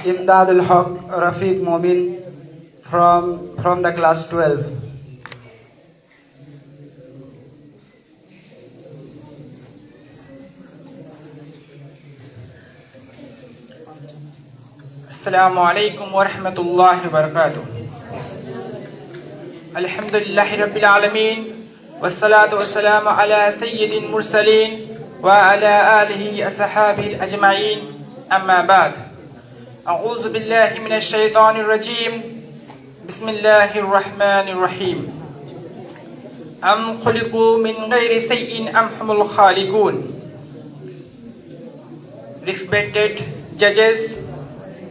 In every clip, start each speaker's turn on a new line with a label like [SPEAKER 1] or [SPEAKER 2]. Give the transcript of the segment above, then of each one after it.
[SPEAKER 1] Emdadul Haque Rafique Momin from the class 12.
[SPEAKER 2] السلام عليكم ورحمة الله وبركاته. الحمد لله رب العالمين والصلاة والسلام على سيد المرسلين وعلى آله أصحابه أجمعين. أما بعد، أعوذ بالله من الشيطان الرجيم. بسم الله الرحمن الرحيم. أم خلقوا من غير شيء أم هم الخالقون. Respected judges,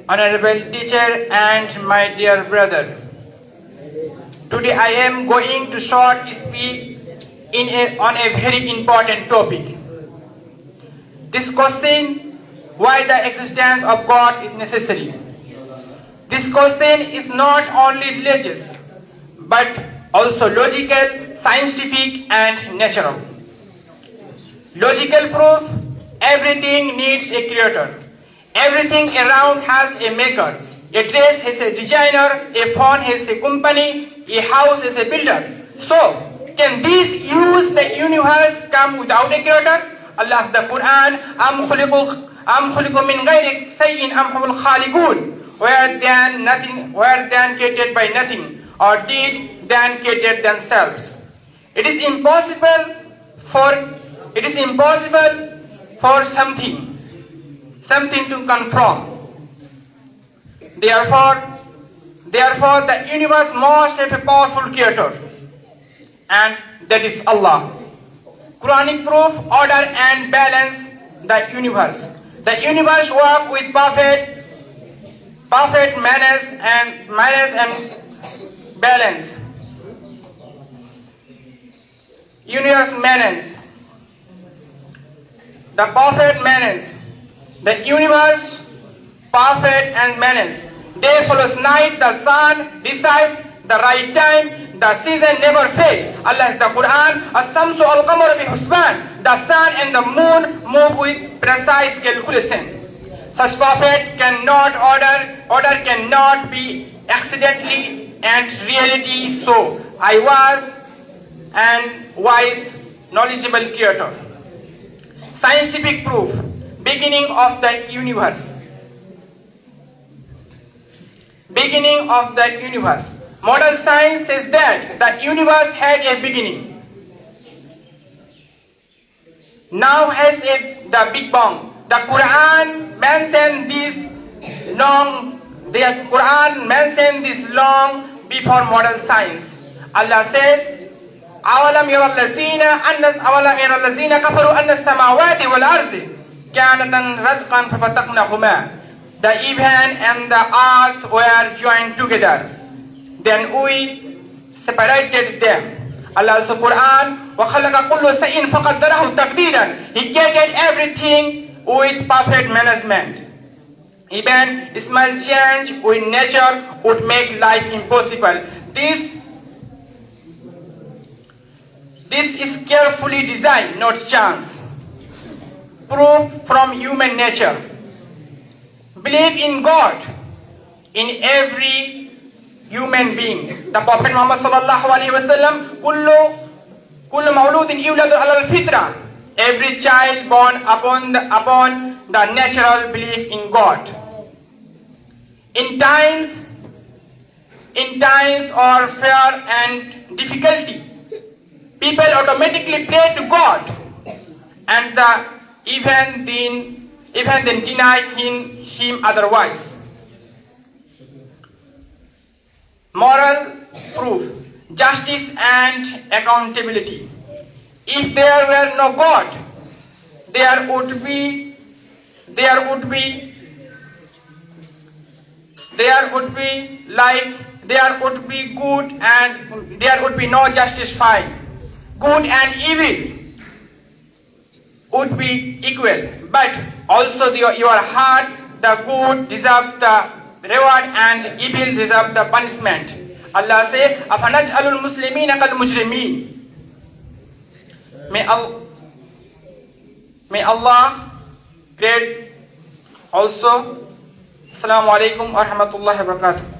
[SPEAKER 2] honorable teacher and my dear brother, today I am going to short speak on a very important topic. This question, why the existence of God is necessary. This question is not only religious but also logical, scientific and natural. Logical proof: everything needs a creator. Everything around has a maker. A dress has a designer, a phone has a company, a house has a builder. So, can this use the universe come without a creator? Allah says the Quran, Am khuliqu min ghayri sayyin am humul khaliqun. Were then created by nothing, or did then created themselves. It is impossible for something to confirm. Therefore, the universe must have a powerful creator, and that is Allah. Quranic proof, order and balance the universe. The universe works with perfect manners and balance. Universe manners. The perfect manners. The universe, perfect and manners. Day follows night, the sun decides the right time, the season never fails. Allah is the Quran, As-samsu al-qamar bi-husban. The sun and the moon move with precise calculation. Such perfect order cannot be accidentally and reality so. I was and wise, knowledgeable creator. Scientific proof. Beginning of the universe. Beginning of the universe. Modern science says that the universe had a beginning. Now has the Big Bang. The Quran mentioned this long before modern science. Allah says, أَوَلَمْ يَرَى الَّذِينَ كَفَرُوا أَنَّ السَّمَاوَاتِ وَالْأَرْضِ كَانَتًا رَتْقًا فَفَتَقْنَاهُمَا. The heaven and the earth were joined together. Then we separated them. Allah says in Quran, وَخَلَقَ كُلُّ شَيْءٍ فَقَدَّرَهُ تَقْدِيرًا. He created everything with perfect management. Even small change with nature would make life impossible. This is carefully designed, not chance. Proof from human nature. Believe in God, in every human being. The Prophet Muhammad sallallahu alaihi wasallam, kullu mawludin yuladu ala al-fitra. Every child born upon the natural belief in God. In times of fear and difficulty, people automatically pray to God, and even then deny him otherwise. Moral proof, justice and accountability. If there were no God, there would be good and there would be no justice fight. Good and evil would be equal, but also your heart, the good deserve the reward and evil deserve the punishment. Allah says, "Afanaj'alul muslimina kal mujrimin." May Allah create also Assalamu alaikum wa rahmatullahi wa barakatuh.